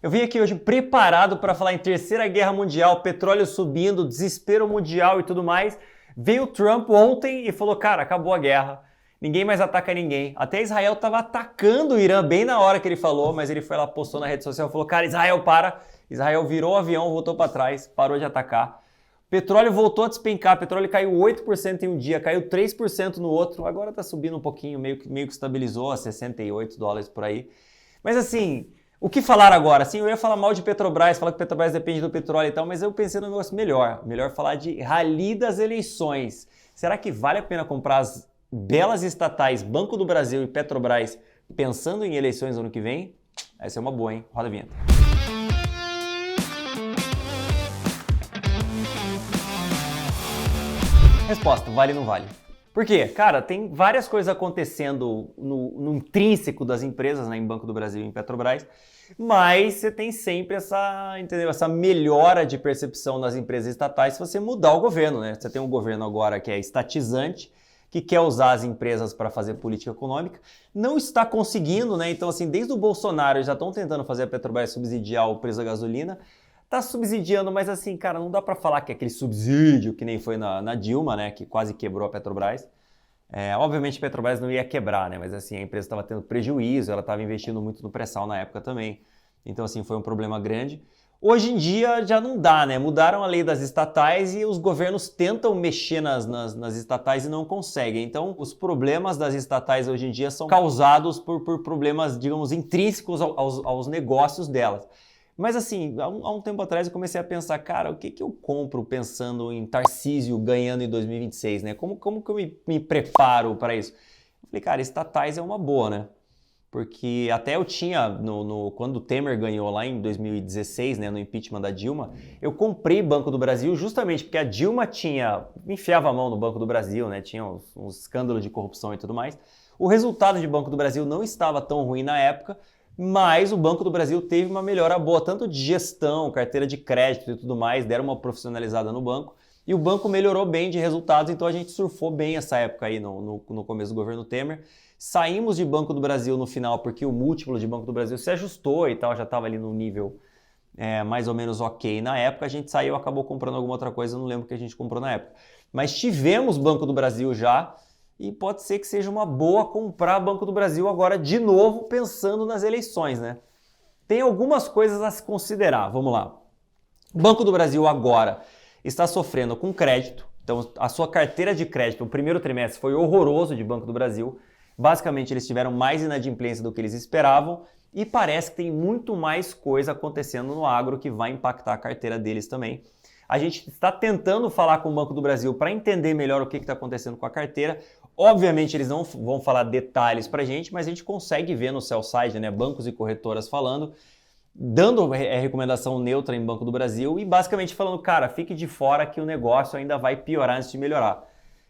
Eu vim aqui hoje preparado para falar em Terceira Guerra Mundial, petróleo subindo, desespero mundial e tudo mais. Veio o Trump ontem e falou, cara, acabou a guerra, ninguém mais ataca ninguém. Até Israel estava atacando o Irã bem na hora que ele falou, mas ele foi lá, postou na rede social e falou, cara, Israel para. Israel virou o avião, voltou para trás, parou de atacar. Petróleo voltou a despencar, petróleo caiu 8% em um dia, caiu 3% no outro, agora está subindo um pouquinho, meio que estabilizou a $68 por aí. Mas assim, o que falar agora? Assim, eu ia falar mal de Petrobras, falar que Petrobras depende do petróleo e tal, mas eu pensei num negócio melhor. Melhor falar de rally das eleições. Será que vale a pena comprar as belas estatais Banco do Brasil e Petrobras pensando em eleições no ano que vem? Essa é uma boa, hein? Roda a vinheta. Resposta, vale ou não vale? Por quê? Cara, tem várias coisas acontecendo no intrínseco das empresas, né, em Banco do Brasil e em Petrobras, mas você tem sempre essa melhora de percepção nas empresas estatais se você mudar o governo, né? Você tem um governo agora que é estatizante, que quer usar as empresas para fazer política econômica, não está conseguindo, né? Então, assim, desde o Bolsonaro já estão tentando fazer a Petrobras subsidiar o preço da gasolina. Tá subsidiando, mas assim, cara, não dá para falar que é aquele subsídio que nem foi na Dilma, né, que quase quebrou a Petrobras. Obviamente a Petrobras não ia quebrar, né, mas assim, a empresa estava tendo prejuízo, ela estava investindo muito no pré-sal na época também. Então assim, foi um problema grande. Hoje em dia já não dá, né, mudaram a lei das estatais e os governos tentam mexer nas estatais e não conseguem. Então os problemas das estatais hoje em dia são causados por problemas, digamos, intrínsecos aos negócios delas. Mas assim, há um tempo atrás eu comecei a pensar, cara, o que eu compro pensando em Tarcísio ganhando em 2026, né? Como que eu me preparo para isso? Eu falei, cara, estatais é uma boa, né? Porque até eu tinha, quando o Temer ganhou lá em 2016, né, no impeachment da Dilma, eu comprei Banco do Brasil justamente porque a Dilma enfiava a mão no Banco do Brasil, né? Tinha uns escândalos de corrupção e tudo mais. O resultado de Banco do Brasil não estava tão ruim na época, mas o Banco do Brasil teve uma melhora boa, tanto de gestão, carteira de crédito e tudo mais, deram uma profissionalizada no banco, e o banco melhorou bem de resultados, então a gente surfou bem essa época aí no começo do governo Temer. Saímos de Banco do Brasil no final porque o múltiplo de Banco do Brasil se ajustou e tal, já estava ali no nível mais ou menos ok. Na época a gente saiu, acabou comprando alguma outra coisa, não lembro o que a gente comprou na época. Mas tivemos Banco do Brasil já, e pode ser que seja uma boa comprar Banco do Brasil agora de novo, pensando nas eleições, né? Tem algumas coisas a se considerar, vamos lá. Banco do Brasil agora está sofrendo com crédito, então a sua carteira de crédito, o primeiro trimestre foi horroroso de Banco do Brasil, basicamente eles tiveram mais inadimplência do que eles esperavam e parece que tem muito mais coisa acontecendo no agro que vai impactar a carteira deles também. A gente está tentando falar com o Banco do Brasil para entender melhor o que está acontecendo com a carteira. Obviamente eles não vão falar detalhes para a gente, mas a gente consegue ver no sell side, né, bancos e corretoras falando, dando recomendação neutra em Banco do Brasil e basicamente falando, cara, fique de fora que o negócio ainda vai piorar antes de melhorar.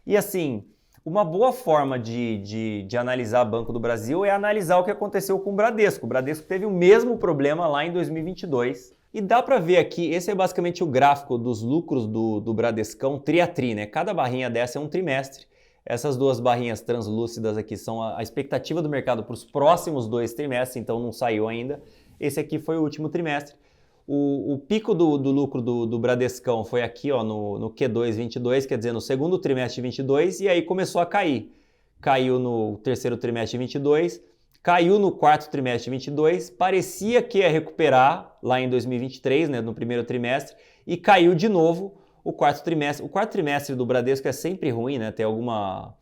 E assim, uma boa forma de analisar Banco do Brasil é analisar o que aconteceu com o Bradesco. O Bradesco teve o mesmo problema lá em 2022. E dá para ver aqui, esse é basicamente o gráfico dos lucros do Bradescão tri a tri, né? Cada barrinha dessa é um trimestre. Essas duas barrinhas translúcidas aqui são a expectativa do mercado para os próximos 2 trimestres, então não saiu ainda. Esse aqui foi o último trimestre. O pico do lucro do Bradescão foi aqui ó, no Q2 22, quer dizer, no segundo trimestre de 22, e aí começou a cair. Caiu no terceiro trimestre de 22, caiu no quarto trimestre de 22, parecia que ia recuperar lá em 2023, né, no primeiro trimestre, e caiu de novo o quarto trimestre. O quarto trimestre do Bradesco é sempre ruim, né? Tem alguma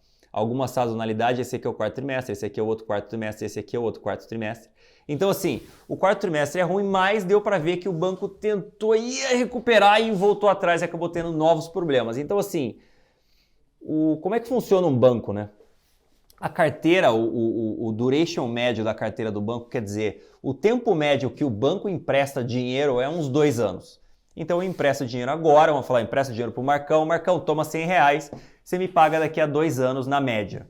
sazonalidade. Esse aqui é o quarto trimestre, esse aqui é o outro quarto trimestre, esse aqui é o outro quarto trimestre. Então, assim, o quarto trimestre é ruim, mas deu para ver que o banco tentou ia recuperar e voltou atrás e acabou tendo novos problemas. Então, assim, como é que funciona um banco, né? A carteira, o duration médio da carteira do banco, quer dizer, o tempo médio que o banco empresta dinheiro é uns 2 anos. Então eu empresto dinheiro agora, vamos falar, empresto dinheiro para o Marcão, toma R$100, você me paga daqui a 2 anos na média.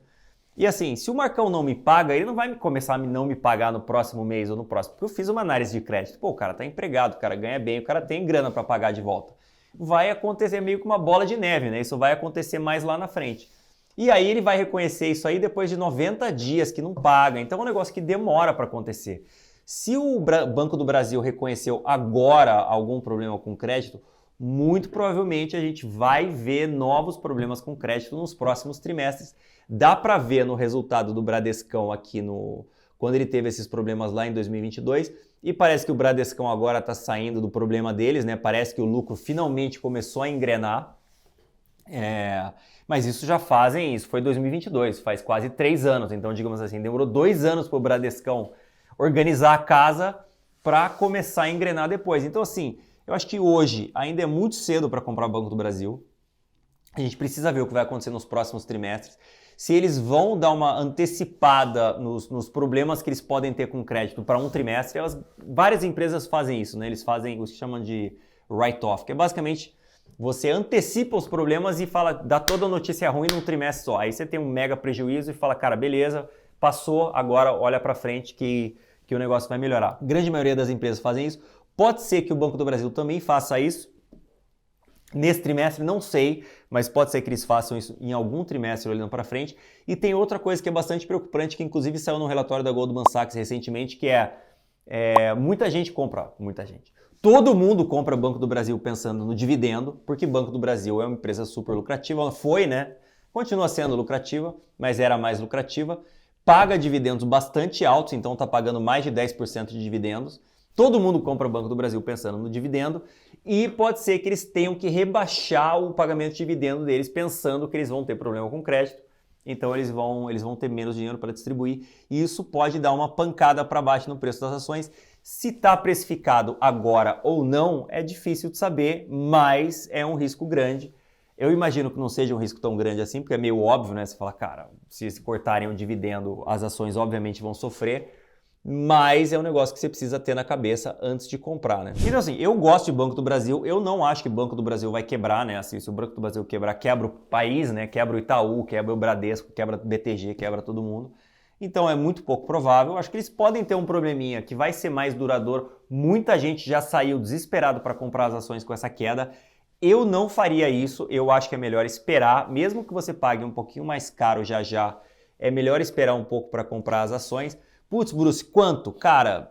E assim, se o Marcão não me paga, ele não vai começar a não me pagar no próximo mês ou no próximo, porque eu fiz uma análise de crédito. Pô, o cara tá empregado, o cara ganha bem, o cara tem grana para pagar de volta. Vai acontecer meio que uma bola de neve, né? Isso vai acontecer mais lá na frente. E aí ele vai reconhecer isso aí depois de 90 dias que não paga. Então é um negócio que demora para acontecer. Se o Banco do Brasil reconheceu agora algum problema com crédito, muito provavelmente a gente vai ver novos problemas com crédito nos próximos trimestres. Dá para ver no resultado do Bradescão aqui quando ele teve esses problemas lá em 2022, e parece que o Bradescão agora está saindo do problema deles, né? Parece que o lucro finalmente começou a engrenar. Mas isso foi 2022, faz quase 3 anos, então digamos assim, demorou 2 anos para o Bradescão organizar a casa para começar a engrenar depois. Então assim, eu acho que hoje ainda é muito cedo para comprar o Banco do Brasil. A gente precisa ver o que vai acontecer nos próximos trimestres. Se eles vão dar uma antecipada nos problemas que eles podem ter com crédito para um trimestre, várias empresas fazem isso, né? Eles fazem o que chamam de write-off, que é basicamente você antecipa os problemas e dá toda a notícia ruim num trimestre só. Aí você tem um mega prejuízo e fala, cara, beleza, passou, agora olha para frente que o negócio vai melhorar. A grande maioria das empresas fazem isso. Pode ser que o Banco do Brasil também faça isso. Nesse trimestre, não sei, mas pode ser que eles façam isso em algum trimestre olhando para frente. E tem outra coisa que é bastante preocupante, que inclusive saiu no relatório da Goldman Sachs recentemente, que muita gente compra, muita gente. Todo mundo compra Banco do Brasil pensando no dividendo, porque Banco do Brasil é uma empresa super lucrativa, foi, né? Continua sendo lucrativa, mas era mais lucrativa. Paga dividendos bastante altos, então está pagando mais de 10% de dividendos. Todo mundo compra Banco do Brasil pensando no dividendo e pode ser que eles tenham que rebaixar o pagamento de dividendo deles pensando que eles vão ter problema com crédito, então eles vão ter menos dinheiro para distribuir e isso pode dar uma pancada para baixo no preço das ações. Se está precificado agora ou não é difícil de saber, mas é um risco grande. Eu imagino que não seja um risco tão grande assim, porque é meio óbvio, né? Você fala, cara, se cortarem o dividendo, as ações obviamente vão sofrer, mas é um negócio que você precisa ter na cabeça antes de comprar, né? Então assim, eu gosto de Banco do Brasil, eu não acho que o Banco do Brasil vai quebrar, né? Assim, se o Banco do Brasil quebrar, quebra o país, né? Quebra o Itaú, quebra o Bradesco, quebra o BTG, quebra todo mundo. Então é muito pouco provável, acho que eles podem ter um probleminha que vai ser mais duradouro. Muita gente já saiu desesperado para comprar as ações com essa queda. Eu não faria isso, eu acho que é melhor esperar, mesmo que você pague um pouquinho mais caro já, é melhor esperar um pouco para comprar as ações. Putz, Bruce, quanto? Cara,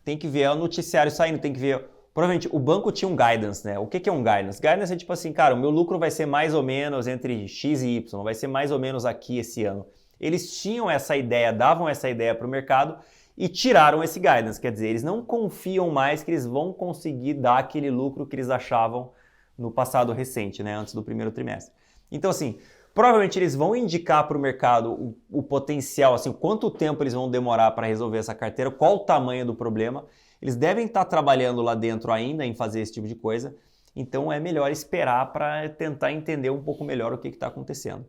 tem que ver o noticiário saindo, tem que ver... Provavelmente, o banco tinha um guidance, né? O que é um guidance? Guidance é tipo assim, cara, o meu lucro vai ser mais ou menos entre X e Y, vai ser mais ou menos aqui esse ano. Eles tinham essa ideia, davam essa ideia para o mercado e tiraram esse guidance. Quer dizer, eles não confiam mais que eles vão conseguir dar aquele lucro que eles achavam no passado recente, né? Antes do primeiro trimestre. Então, assim... Provavelmente eles vão indicar para o mercado o potencial, assim, quanto tempo eles vão demorar para resolver essa carteira, qual o tamanho do problema. Eles devem estar trabalhando lá dentro ainda em fazer esse tipo de coisa, então é melhor esperar para tentar entender um pouco melhor o que está acontecendo.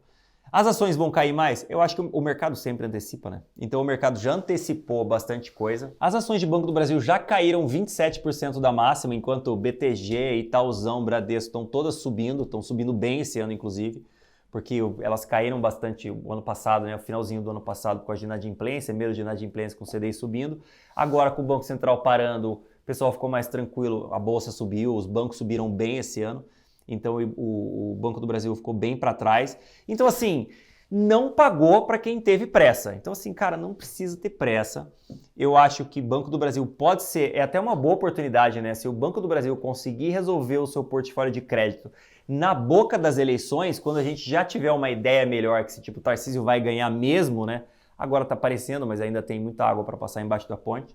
As ações vão cair mais? Eu acho que o mercado sempre antecipa, né? Então o mercado já antecipou bastante coisa. As ações de Banco do Brasil já caíram 27% da máxima, enquanto o BTG, Itaúzão, Bradesco estão subindo bem esse ano, inclusive. Porque elas caíram bastante o ano passado, né, o finalzinho do ano passado com a inadimplência, medo de inadimplência com o CDI subindo. Agora com o Banco Central parando, o pessoal ficou mais tranquilo, a bolsa subiu, os bancos subiram bem esse ano, então o Banco do Brasil ficou bem para trás. Então assim, não pagou para quem teve pressa. Então assim, cara, não precisa ter pressa. Eu acho que Banco do Brasil pode ser, é até uma boa oportunidade, né? Se o Banco do Brasil conseguir resolver o seu portfólio de crédito na boca das eleições, quando a gente já tiver uma ideia melhor que se tipo o Tarcísio vai ganhar mesmo, né? Agora tá aparecendo, mas ainda tem muita água para passar embaixo da ponte.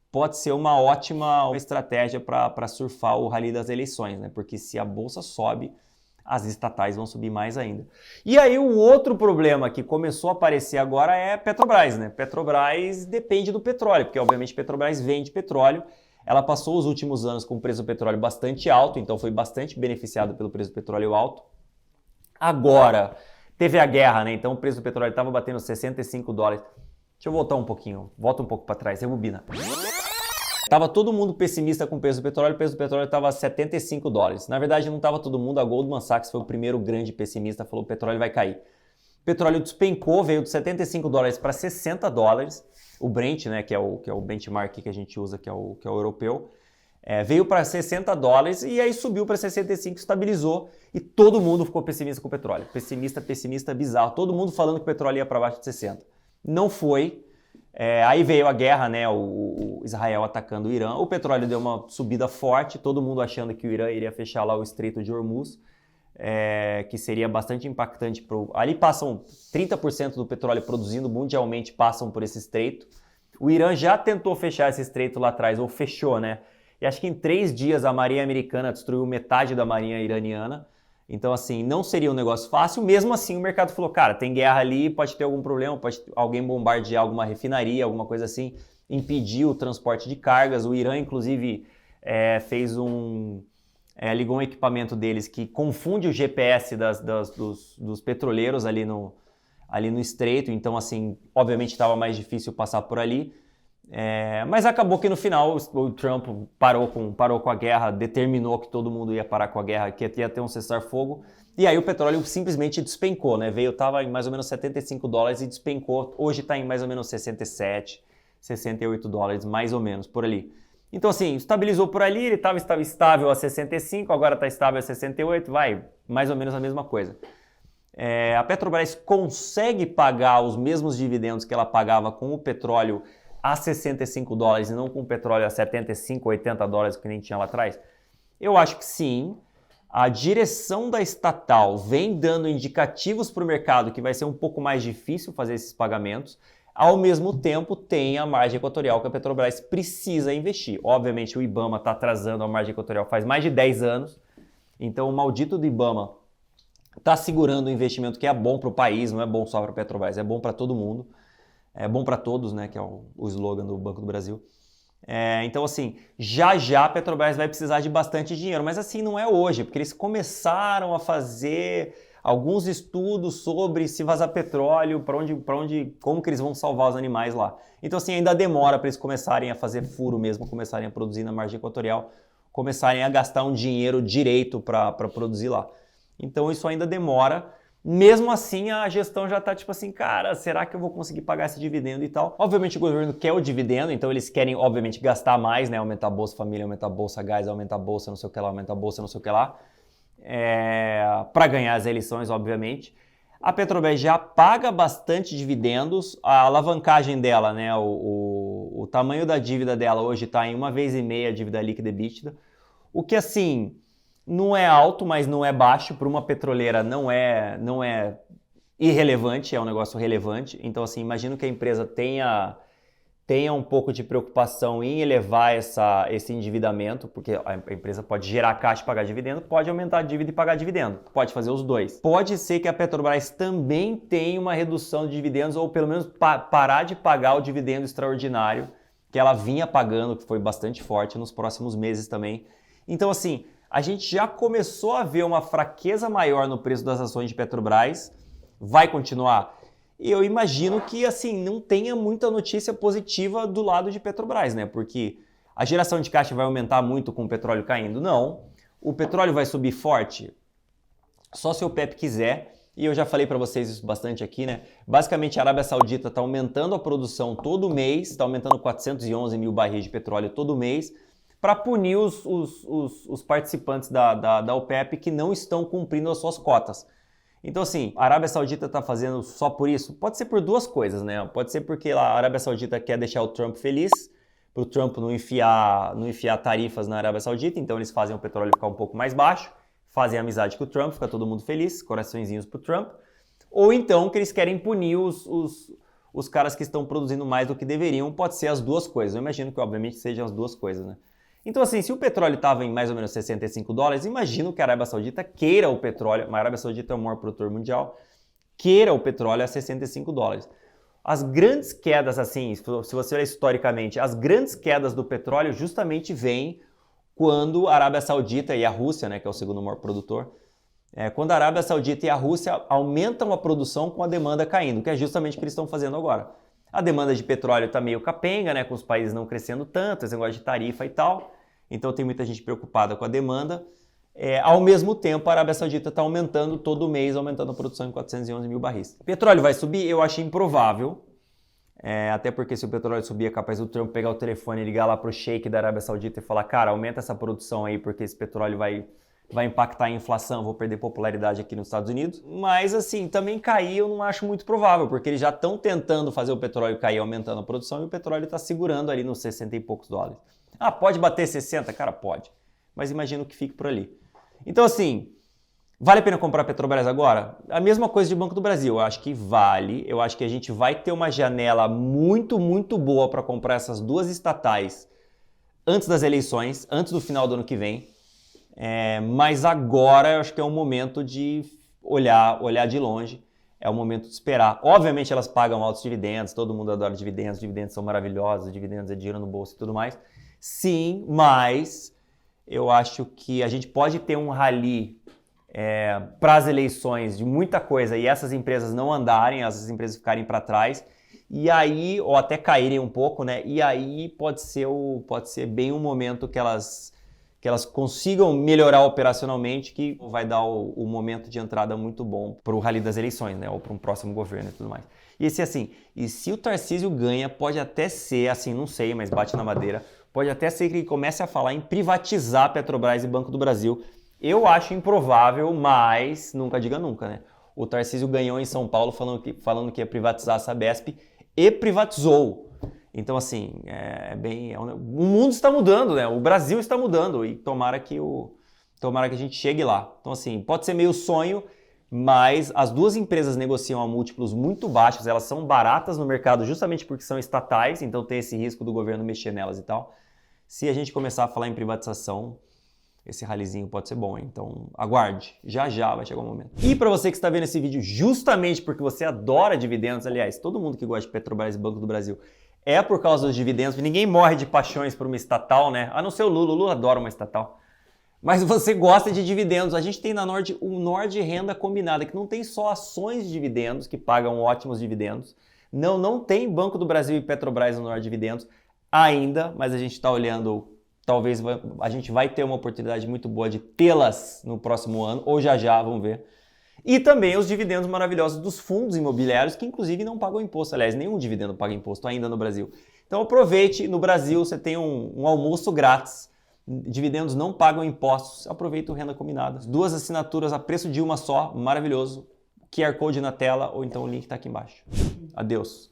Pode ser uma ótima estratégia para surfar o rally das eleições, né? Porque se a bolsa sobe, as estatais vão subir mais ainda. E aí o outro problema que começou a aparecer agora é Petrobras, né? Petrobras depende do petróleo, porque obviamente Petrobras vende petróleo. Ela passou os últimos anos com o preço do petróleo bastante alto, então foi bastante beneficiada pelo preço do petróleo alto. Agora, teve a guerra, né? Então o preço do petróleo estava batendo 65 dólares. Deixa eu voltar um pouquinho, volta um pouco para trás, rebobina. Tava todo mundo pessimista com o preço do petróleo estava 75 dólares. Na verdade, não estava todo mundo, a Goldman Sachs foi o primeiro grande pessimista, falou que o petróleo vai cair. O petróleo despencou, veio de 75 dólares para 60 dólares. O Brent, né, que é o benchmark que a gente usa, que é o europeu, veio para 60 dólares e aí subiu para 65, estabilizou e todo mundo ficou pessimista com o petróleo. Pessimista bizarro. Todo mundo falando que o petróleo ia para baixo de 60. Não foi. Aí veio a guerra, né? O Israel atacando o Irã. O petróleo deu uma subida forte, todo mundo achando que o Irã iria fechar lá o Estreito de Hormuz, que seria bastante impactante. Ali passam 30% do petróleo produzido mundialmente passam por esse estreito. O Irã já tentou fechar esse estreito lá atrás, ou fechou, né? E acho que em 3 dias a marinha americana destruiu metade da marinha iraniana. Então, assim, não seria um negócio fácil. Mesmo assim, o mercado falou, cara, tem guerra ali, pode ter algum problema, pode alguém bombardear alguma refinaria, alguma coisa assim, impedir o transporte de cargas. O Irã, inclusive, fez ligou um equipamento deles que confunde o GPS dos petroleiros ali no estreito. Então, assim, obviamente estava mais difícil passar por ali. Mas acabou que no final o Trump parou com a guerra, determinou que todo mundo ia parar com a guerra, que ia ter um cessar-fogo, e aí o petróleo simplesmente despencou, né? Estava em mais ou menos $75 e despencou, hoje está em mais ou menos 67, 68 dólares, mais ou menos, por ali. Então assim, estabilizou por ali, ele estava estável a 65, agora está estável a 68, vai, mais ou menos a mesma coisa. A Petrobras consegue pagar os mesmos dividendos que ela pagava com o petróleo a 65 dólares e não com petróleo a 75, 80 dólares que nem tinha lá atrás? Eu acho que sim. A direção da estatal vem dando indicativos para o mercado que vai ser um pouco mais difícil fazer esses pagamentos. Ao mesmo tempo, tem a margem equatorial que a Petrobras precisa investir. Obviamente, o IBAMA está atrasando a margem equatorial faz mais de 10 anos. Então, o maldito do IBAMA está segurando o investimento que é bom para o país, não é bom só para a Petrobras, é bom para todo mundo. É bom para todos, né, que é o slogan do Banco do Brasil. Então, assim, já a Petrobras vai precisar de bastante dinheiro, mas assim não é hoje, porque eles começaram a fazer alguns estudos sobre se vazar petróleo, como que eles vão salvar os animais lá. Então, assim, ainda demora para eles começarem a fazer furo mesmo, começarem a produzir na margem equatorial, começarem a gastar um dinheiro direito para produzir lá. Então, isso ainda demora. Mesmo assim, a gestão já está tipo assim, cara, será que eu vou conseguir pagar esse dividendo e tal? Obviamente o governo quer o dividendo, então eles querem, obviamente, gastar mais, né? Aumentar a Bolsa Família, aumentar a Bolsa Gás, aumentar a Bolsa não sei o que lá, aumentar a Bolsa não sei o que lá, para ganhar as eleições, obviamente. A Petrobras já paga bastante dividendos, a alavancagem dela, né? O tamanho da dívida dela hoje está em 1,5 vezes a dívida líquida EBITDA, o que assim não é alto, mas não é baixo. Para uma petroleira não é irrelevante, é um negócio relevante. Então, assim, imagino que a empresa tenha um pouco de preocupação em elevar esse endividamento, porque a empresa pode gerar caixa e pagar dividendo, pode aumentar a dívida e pagar dividendo, pode fazer os dois. Pode ser que a Petrobras também tenha uma redução de dividendos, ou pelo menos parar de pagar o dividendo extraordinário que ela vinha pagando, que foi bastante forte nos próximos meses também. Então, assim, a gente já começou a ver uma fraqueza maior no preço das ações de Petrobras. Vai continuar? Eu imagino que assim não tenha muita notícia positiva do lado de Petrobras, né? Porque a geração de caixa vai aumentar muito com o petróleo caindo? Não. O petróleo vai subir forte? Só se o OPEP quiser. E eu já falei para vocês isso bastante aqui, né? Basicamente a Arábia Saudita está aumentando a produção todo mês, está aumentando 411 mil barris de petróleo todo mês, para punir os participantes da OPEP que não estão cumprindo as suas cotas. Então, assim, a Arábia Saudita está fazendo só por isso? Pode ser por duas coisas, né? Pode ser porque a Arábia Saudita quer deixar o Trump feliz, para o Trump não enfiar tarifas na Arábia Saudita, então eles fazem o petróleo ficar um pouco mais baixo, fazem amizade com o Trump, fica todo mundo feliz, coraçõezinhos para o Trump. Ou então que eles querem punir os caras que estão produzindo mais do que deveriam. Pode ser as duas coisas. Eu imagino que, obviamente, sejam as duas coisas, né? Então, assim, se o petróleo estava em mais ou menos 65 dólares, imagino que a Arábia Saudita queira o petróleo, a Arábia Saudita é o maior produtor mundial, queira o petróleo a 65 dólares. As grandes quedas, assim, se você olhar historicamente, as grandes quedas do petróleo justamente vêm quando a Arábia Saudita e a Rússia, né, que é o segundo maior produtor, quando a Arábia Saudita e a Rússia aumentam a produção com a demanda caindo, que é justamente o que eles estão fazendo agora. A demanda de petróleo está meio capenga, né, com os países não crescendo tanto, esse negócio de tarifa e tal. Então tem muita gente preocupada com a demanda. Ao mesmo tempo, a Arábia Saudita está aumentando todo mês, aumentando a produção em 411 mil barris. Petróleo vai subir? Eu acho improvável. Até porque se o petróleo subir, é capaz do Trump pegar o telefone e ligar lá para o sheik da Arábia Saudita e falar, cara, aumenta essa produção aí porque esse petróleo vai vai impactar a inflação, vou perder popularidade aqui nos Estados Unidos. Mas assim, também cair eu não acho muito provável, porque eles já estão tentando fazer o petróleo cair aumentando a produção e o petróleo está segurando ali nos 60 e poucos dólares. Ah, pode bater 60? Cara, pode. Mas imagino que fique por ali. Então assim, vale a pena comprar Petrobras agora? A mesma coisa de Banco do Brasil, eu acho que vale. Eu acho que a gente vai ter uma janela muito, muito boa para comprar essas duas estatais antes das eleições, antes do final do ano que vem. Mas agora eu acho que é um momento de olhar de longe, é o momento de esperar. Obviamente elas pagam altos dividendos, todo mundo adora dividendos são maravilhosos, dividendos é dinheiro no bolso e tudo mais. Sim, mas eu acho que a gente pode ter um rally para as eleições de muita coisa e essas empresas não andarem, essas empresas ficarem para trás, e aí, ou até caírem um pouco, né? E aí pode ser bem um momento que elas consigam melhorar operacionalmente, que vai dar o momento de entrada muito bom para o rally das eleições, né? Ou para um próximo governo e tudo mais. E se o Tarcísio ganha, pode até ser, assim, não sei, mas bate na madeira, pode até ser que ele comece a falar em privatizar Petrobras e Banco do Brasil. Eu acho improvável, mas nunca diga nunca, né? O Tarcísio ganhou em São Paulo falando que ia privatizar a Sabesp e privatizou. Então, assim, o mundo está mudando, né? O Brasil está mudando e tomara que a gente chegue lá. Então, assim, pode ser meio sonho, mas as duas empresas negociam a múltiplos muito baixos, elas são baratas no mercado justamente porque são estatais, então tem esse risco do governo mexer nelas e tal. Se a gente começar a falar em privatização, esse ralizinho pode ser bom, hein? Então aguarde, já vai chegar o momento. E para você que está vendo esse vídeo justamente porque você adora dividendos, aliás, todo mundo que gosta de Petrobras e Banco do Brasil é por causa dos dividendos, ninguém morre de paixões por uma estatal, né? A não ser o Lula adora uma estatal. Mas você gosta de dividendos, a gente tem na Nord o Nord Renda Combinada, que não tem só ações de dividendos, que pagam ótimos dividendos, não tem Banco do Brasil e Petrobras no Nord Dividendos ainda, mas a gente está olhando. Talvez a gente vai ter uma oportunidade muito boa de tê-las no próximo ano, ou já, vamos ver. E também os dividendos maravilhosos dos fundos imobiliários, que inclusive não pagam imposto. Aliás, nenhum dividendo paga imposto ainda no Brasil. Então aproveite, no Brasil você tem um almoço grátis, dividendos não pagam impostos, aproveita o Renda Combinada. 2 assinaturas a preço de uma só, maravilhoso. QR Code na tela ou então o link está aqui embaixo. Adeus.